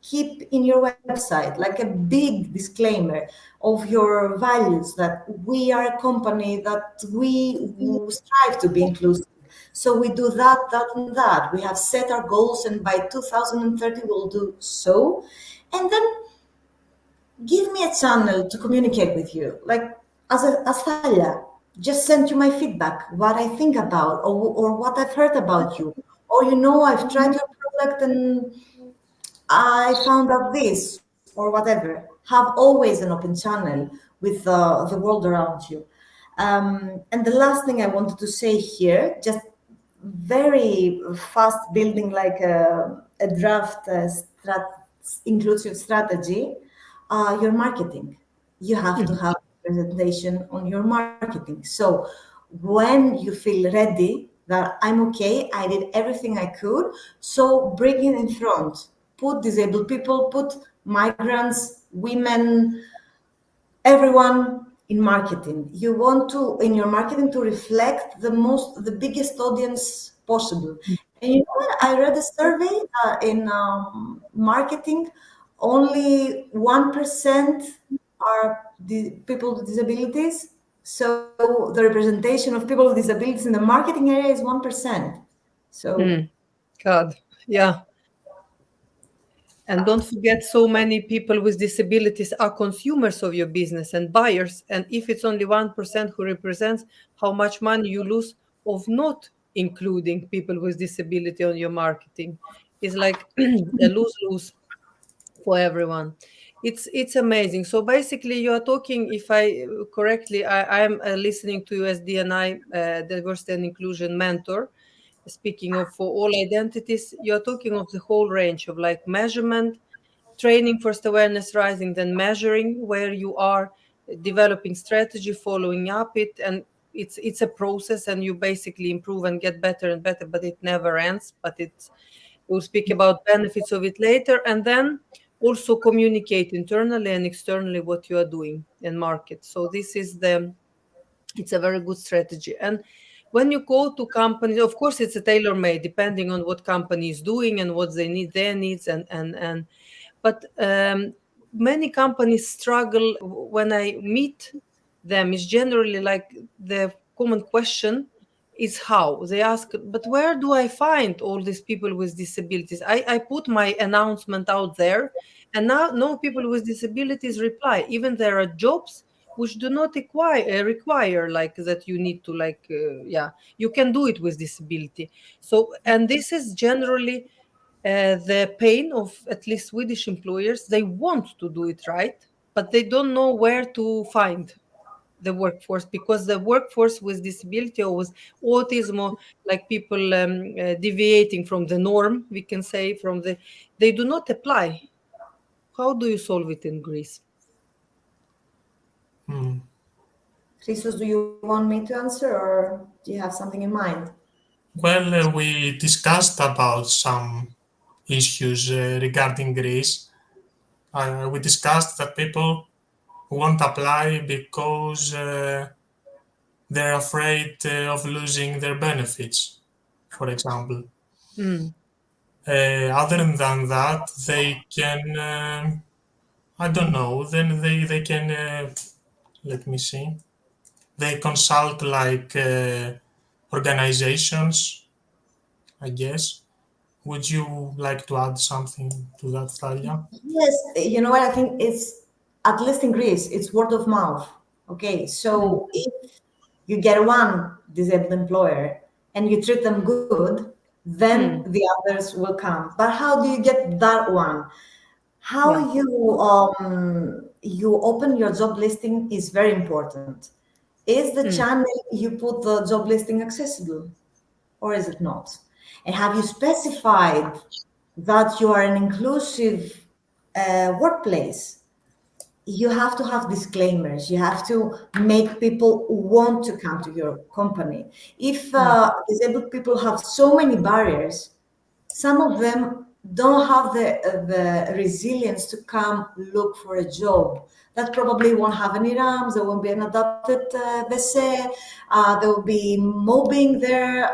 keep in your website like a big disclaimer of your values, that we are a company that we strive to be inclusive. So we do that, that, and that. We have set our goals, and by 2030 we'll do so. And then give me a channel to communicate with you. Like as Thalia, just send you my feedback, what I think about, or what I've heard about you, or I've tried your product and I found out this or whatever. Have always an open channel with the world around you. And the last thing I wanted to say here, just very fast building like a draft inclusive strategy, your marketing. You have to have presentation on your marketing. So when you feel ready that I'm okay, I did everything I could, so bring it in front. Put disabled people, put migrants, women, everyone in marketing. You want to in your marketing to reflect the biggest audience possible. And what? I read a survey in marketing, only 1% are the people with disabilities. So the representation of people with disabilities in the marketing area is 1%. So God, yeah. And don't forget, so many people with disabilities are consumers of your business and buyers. And if it's only 1% who represents, how much money you lose of not including people with disability on your marketing is like a lose-lose for everyone. It's amazing. So basically, you are talking, if I correctly, I'm listening to you as DNI, diversity and inclusion mentor. Speaking of for all identities, you're talking of the whole range of like measurement, training, first awareness rising, then measuring where you are, developing strategy, following up it, and it's a process, and you basically improve and get better and better, but it never ends. But we'll speak about benefits of it later, and then also communicate internally and externally what you are doing in market. So this is the it's a very good strategy. And when you go to companies, of course, it's a tailor made depending on what company is doing and what they need, their needs, and but many companies struggle when I meet them. Is generally like the common question is how they ask, but where do I find all these people with disabilities? I put my announcement out there, and now no people with disabilities reply. Even there are jobs which do not require like that you need to like yeah, you can do it with disability. So, and this is generally the pain of at least Swedish employers. They want to do it right, but they don't know where to find the workforce, because the workforce with disability or with autism, or like people deviating from the norm, we can say, from the, they do not apply. How do you solve it in Greece? Christos, do you want me to answer or do you have something in mind? Well, we discussed about some issues regarding Greece. We discussed that people won't apply because they're afraid of losing their benefits, for example. Mm, Other than that, they can, I don't know, then they can, let me see, they consult like organizations, I guess. Would you like to add something to that, Thalia? Yes, you know what? I think it's at least in Greece, it's word of mouth. Okay, mm, so if you get one disabled employer and you treat them good, then mm, the others will come. But how do you get that one? yeah. How you open your job listing is very important. Is the Mm, channel you put the job listing accessible, or is it not? And have you specified that you are an inclusive workplace? You have to have disclaimers. You have to make people want to come to your company. If mm, disabled people have so many barriers, some of them don't have the resilience to come look for a job. That probably won't have any ramps, there won't be an adapted WC, there will be mobbing there.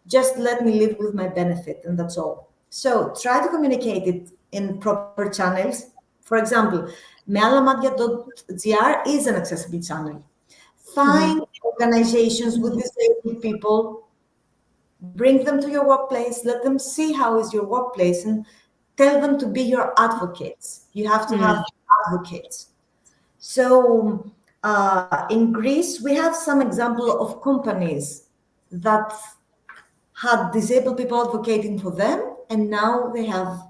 Just let me live with my benefit, and that's all. So try to communicate it in proper channels. For example, meallamatia.gr is an accessible channel. mhm, Find organizations with disabled people, bring them to your workplace, let them see how is your workplace, and tell them to be your advocates. You have to mm, have advocates. So in Greece, we have some example of companies that had disabled people advocating for them, and now they have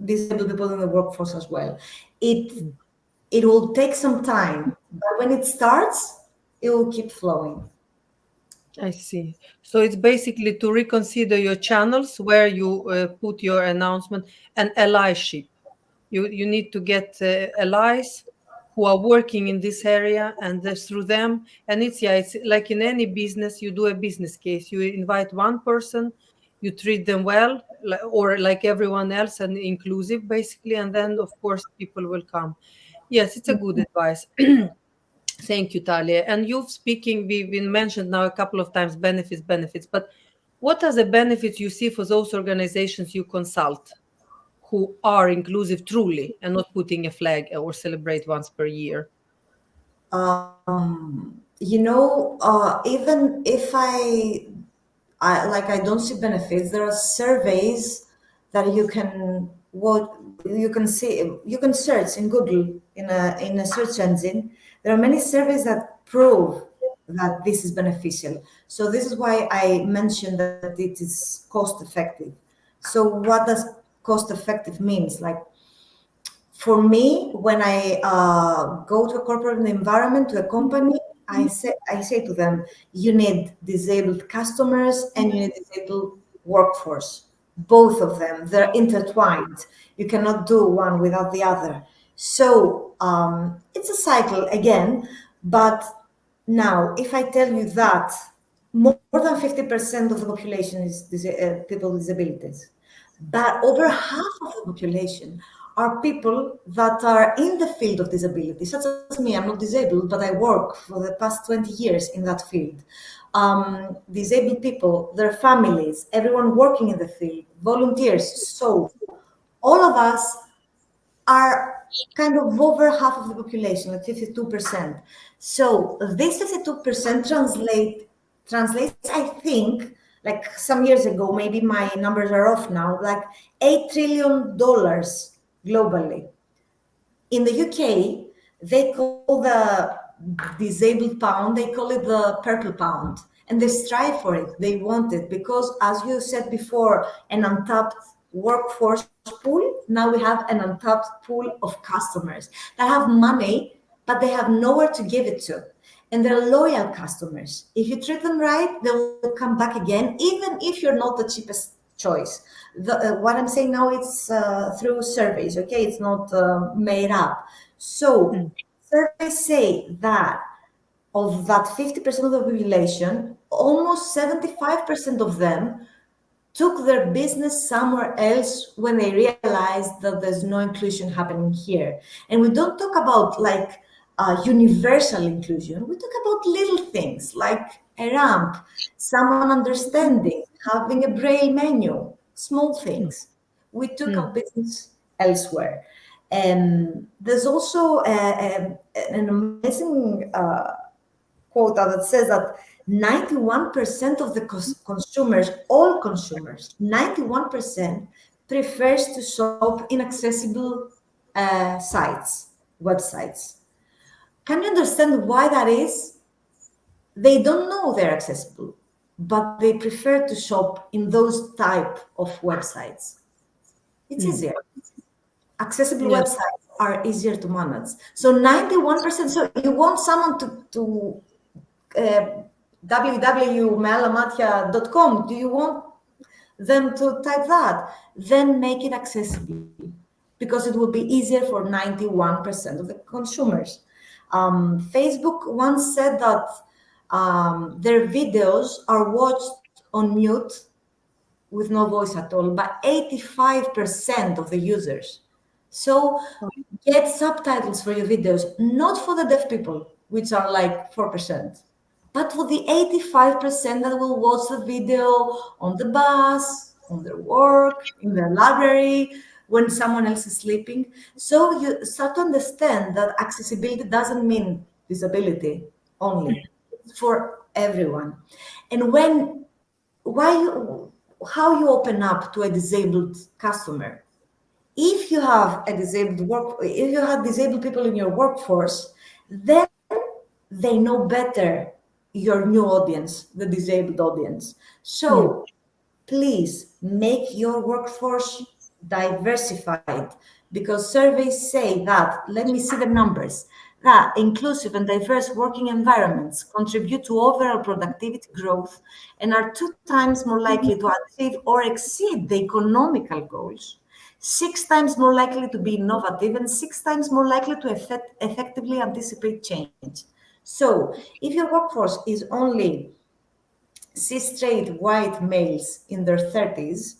disabled people in the workforce as well. It will take some time, but when it starts, it will keep flowing. I see. So it's basically to reconsider your channels where you put your announcement and allyship. You need to get allies who are working in this area, and through them. And it's like in any business, you do a business case. You invite one person, you treat them well, or like everyone else, and inclusive basically, and then of course people will come. Yes, it's a good advice. Thank you, Talia. And you've speaking, we've been mentioned now a couple of times benefits, but what are the benefits you see for those organizations you consult who are inclusive truly and not putting a flag or celebrate once per year? Even if I don't see benefits, there are surveys that you can see, you can search in Google in a search engine. There are many surveys that prove that this is beneficial. So this is why I mentioned that it is cost effective. So what does cost effective means? Like, for me, when I go to a corporate environment, to a company, I say to them, you need disabled customers and you need disabled workforce. Both of them, they're intertwined. You cannot do one without the other. So it's a cycle again. But now, if I tell you that more than 50% of the population is people with disabilities, but over half of the population are people that are in the field of disability, such as me. I'm not disabled, but I work for the past 20 years in that field. Disabled people, their families, everyone working in the field, volunteers. So all of us are kind of over half of the population, like 52%. So this 52% translates, I think, like some years ago, maybe my numbers are off now, like $8 trillion globally. In the UK, they call the disabled pound, they call it the purple pound. And they strive for it. They want it because, as you said before, an untapped workforce pool. Now we have an untapped pool of customers that have money, but they have nowhere to give it to. And they're loyal customers. If you treat them right, they will come back again, even if you're not the cheapest choice. What I'm saying now, it's through surveys, okay? It's not made up. So surveys say that of that 50% of the population, almost 75% of them took their business somewhere else when they realized that there's no inclusion happening here. And we don't talk about like universal inclusion. We talk about little things like a ramp, someone understanding, having a braille menu, small things. We took our business elsewhere. And there's also an amazing quota that says that 91% of the consumers, all consumers, 91% prefers to shop in accessible sites, websites. Can you understand why that is? They don't know they're accessible, but they prefer to shop in those type of websites. It's easier. Accessible Yes. websites are easier to manage. So 91%. So you want someone to www.meallamatia.com. Do you want them to type that? Then make it accessible, because it will be easier for 91% of the consumers. Facebook once said that their videos are watched on mute with no voice at all by 85% of the users. So get subtitles for your videos, not for the deaf people, which are like 4%, but for the 85% that will watch the video on the bus, on their work, in their library, when someone else is sleeping. So you start to understand that accessibility doesn't mean disability only. It's for everyone. And how you open up to a disabled customer? If you have disabled people in your workforce, then they know better your new audience, the disabled audience. Mm. So please make your workforce diversified, because surveys say that, let me see the numbers, that inclusive and diverse working environments contribute to overall productivity growth and are 2 times more likely to achieve or exceed the economical goals, 6 times more likely to be innovative, and 6 times more likely to effectively anticipate change. So if your workforce is only cis straight white males in their 30s,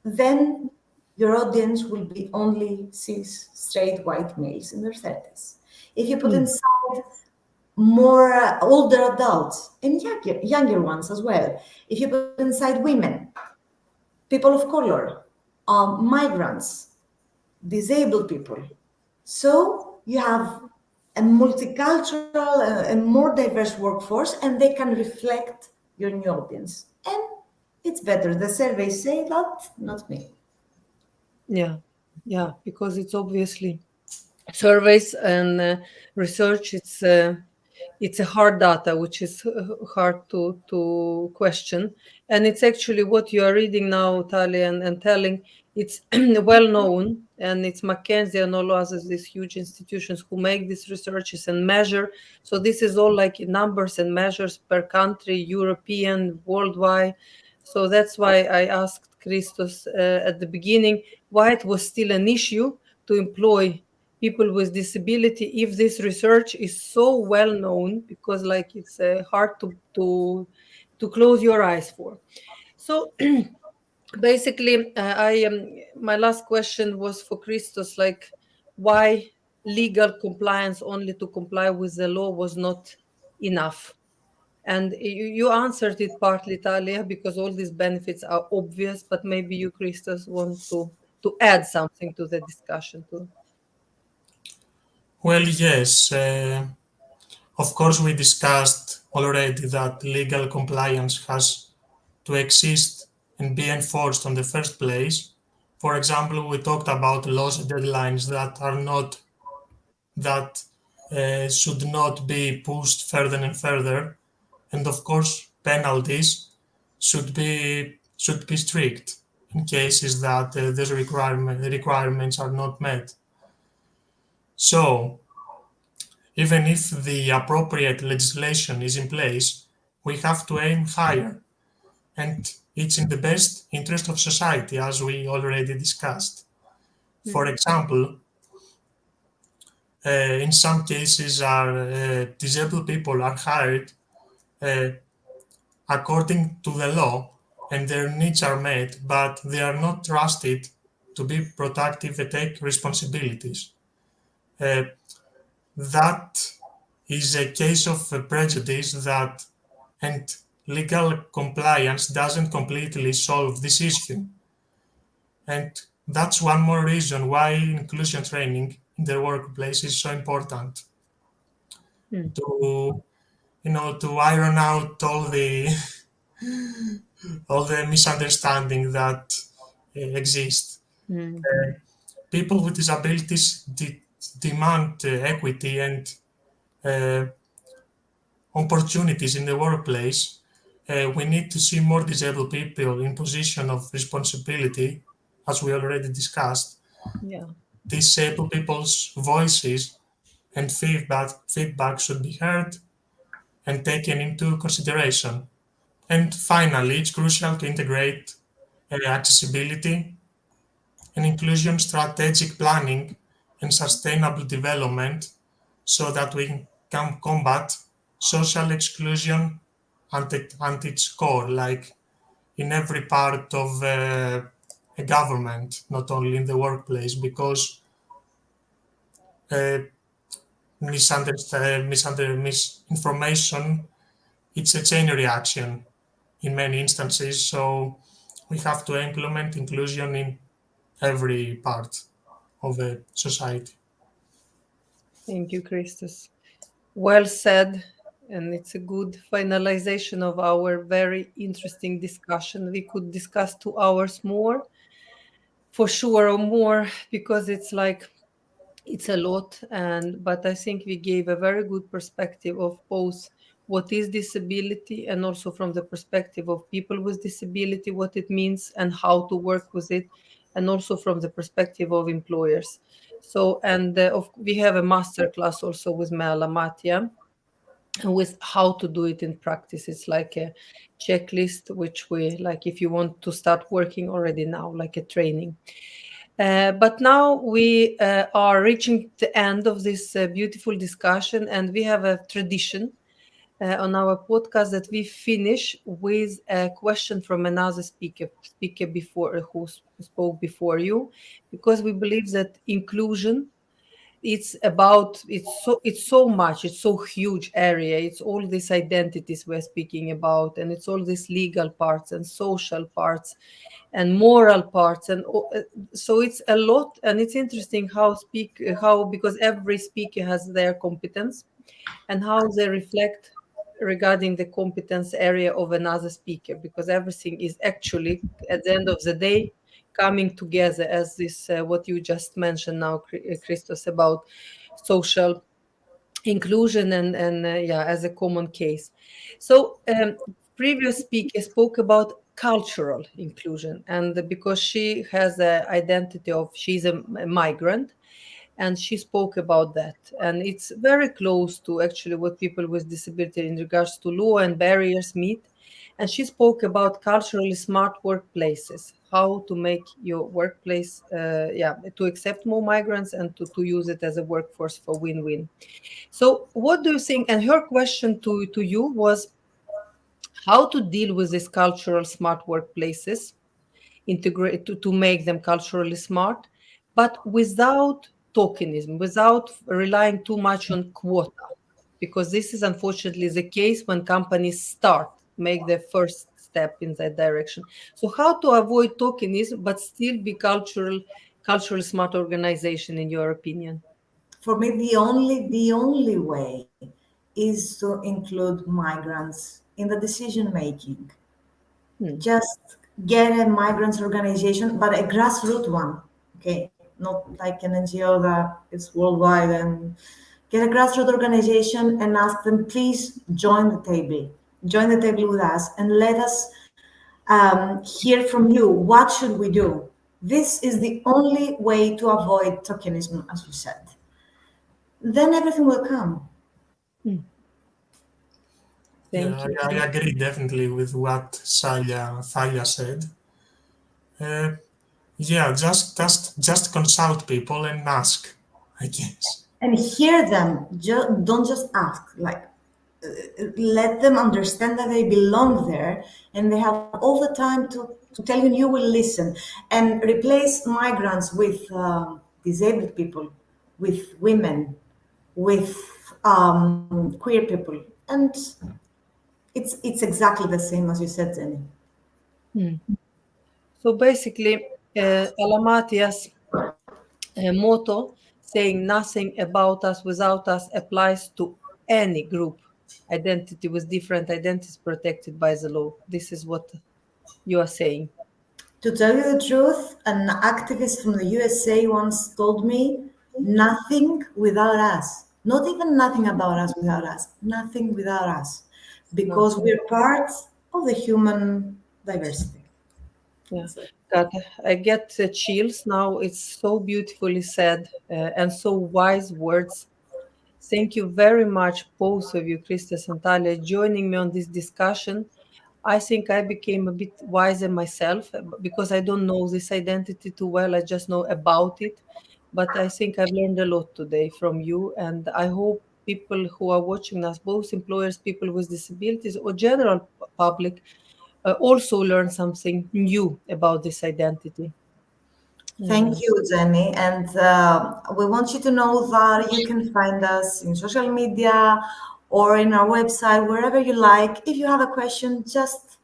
then your audience will be only cis straight white males in their 30s. If you put Mm. inside more older adults and younger ones as well, if you put inside women, people of color, migrants, disabled people, so you have a multicultural and more diverse workforce, and they can reflect your new audience. And it's better. The surveys say that, not me. Yeah, yeah, because it's obviously surveys and research. It's a hard data, which is hard to question, and it's actually what you are reading now, Thalia, and telling. It's well known, and it's McKinsey and all others, these huge institutions who make these researches and measure. So this is all like numbers and measures per country, European, worldwide. So that's why I asked Christos at the beginning why it was still an issue to employ people with disability if this research is so well known, because like it's hard to close your eyes for. So basically I my last question was for Christos, like why legal compliance only to comply with the law was not enough. And you answered it partly, Talia, because all these benefits are obvious, but maybe you, Christos, want to add something to the discussion too. Well, yes, of course, we discussed already that legal compliance has to exist and be enforced in the first place. For example, we talked about laws and deadlines that are not that should not be pushed further and further, and of course, penalties should be strict in cases that these requirements are not met. So, even if the appropriate legislation is in place, we have to aim higher, and it's in the best interest of society, as we already discussed. For Mm. example, in some cases, disabled people are hired uh, according to the law, and their needs are met, but they are not trusted to be productive and take responsibilities. Uh, that is a case of prejudice that and legal compliance doesn't completely solve this issue. And that's one more reason why inclusion training in the workplace is so important Mm. to to iron out all the misunderstanding that exist. Mm. People with disabilities demand equity and uh, opportunities in the workplace. We need to see more disabled people in position of responsibility, as we already discussed. Yeah. Disabled people's voices and feedback should be heard and taken into consideration. And finally, it's crucial to integrate accessibility and inclusion, strategic planning, and sustainable development so that we can combat social exclusion at its core, like in every part of a government, not only in the workplace, because uh, misinformation, it's a chain reaction in many instances. So we have to implement inclusion in every part of the society. Thank you, Christos. Well said. And it's a good finalization of our very interesting discussion. We could discuss 2 hours more, for sure, or more, because it's like it's a lot. And but I think we gave a very good perspective of both what is disability, and also from the perspective of people with disability, what it means and how to work with it, and also from the perspective of employers. So, and we have a master class also with Me Alla Matia, and with how to do it in practice. It's like a checklist, which we like if you want to start working already now, like a training. But now we are reaching the end of this beautiful discussion, and we have a tradition on our podcast that we finish with a question from another speaker before spoke before you, because we believe that inclusion, it's so much, it's so huge area, it's all these identities we're speaking about, and it's all these legal parts and social parts and moral parts, and so it's a lot. And it's interesting how, because every speaker has their competence and how they reflect regarding the competence area of another speaker, because everything is actually at the end of the day coming together as this what you just mentioned now, Christos, about social inclusion and yeah, as a common case. So previous speaker spoke about cultural inclusion, and because she has the identity of she's a migrant, and she spoke about that, and it's very close to actually what people with disability in regards to law and barriers meet. And she spoke about culturally smart workplaces, how to make your workplace yeah, to accept more migrants and to use it as a workforce for win-win. So what do you think, and her question to you was how to deal with these cultural smart workplaces, integrate to make them culturally smart, but without tokenism, without relying too much on quota, because this is unfortunately the case when companies start make their first step in that direction. So how to avoid tokenism but still be culturally smart organization in your opinion? For me, the only way is to include migrants in the decision making. Hmm. Just get a migrants organization, but a grassroots one. Okay, not like an NGO that is worldwide. And get a grassroots organization and ask them, please join the table with us, and let us hear from you. What should we do? This is the only way to avoid tokenism, as you said. Then everything will come. Hmm. Yeah, Thank you. I agree definitely with what Thalia said. Uh, yeah, just consult people and ask, I guess. And hear them. Don't just ask. Like, let them understand that they belong there, and they have all the time to tell you, and you will listen. And replace migrants with disabled people, with women, with queer people. And it's exactly the same as you said, Jenny. Hmm. So basically, Alamatia's motto saying nothing about us without us applies to any group identity with different identities protected by the law. This is what you are saying. To tell you the truth, an activist from the USA once told me, nothing without us. Not even nothing about us without us. Nothing without us. Because Nothing. we're part of the human diversity. Yeah. That's it. God, I get chills now. It's so beautifully said and so wise words. Thank you very much, both of you, Christos and Talia, joining me on this discussion. I think I became a bit wiser myself because I don't know this identity too well. I just know about it. But I think I've learned a lot today from you. And I hope people who are watching us, both employers, people with disabilities, or general public, also learn something new about this identity. Thank Uh, you, Jenny. And we want you to know that you can find us in social media or in our website, wherever you like. If you have a question, just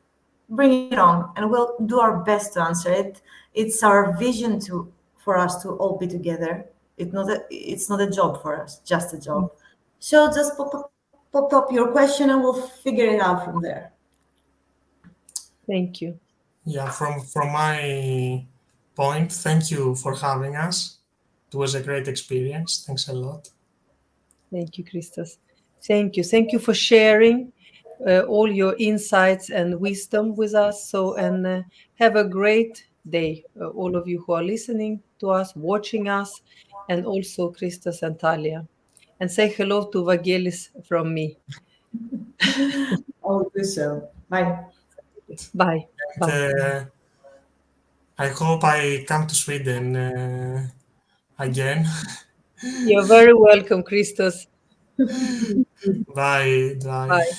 bring it on, and we'll do our best to answer it. It's our vision to for us to all be together. It's not a job for us, just a job. So just pop up your question, and we'll figure it out from there. Thank you. Yeah, from my point, thank you for having us. It was a great experience. Thanks a lot. Thank you, Christos. Thank you. Thank you for sharing. all your insights and wisdom with us. So, and have a great day, all of you who are listening to us, watching us, and also Christos and Thalia. And say hello to Vagelis from me. I'll do so. Bye. Bye. And Bye. I hope I come to Sweden again. You're very welcome, Christos. Bye. Bye. Bye.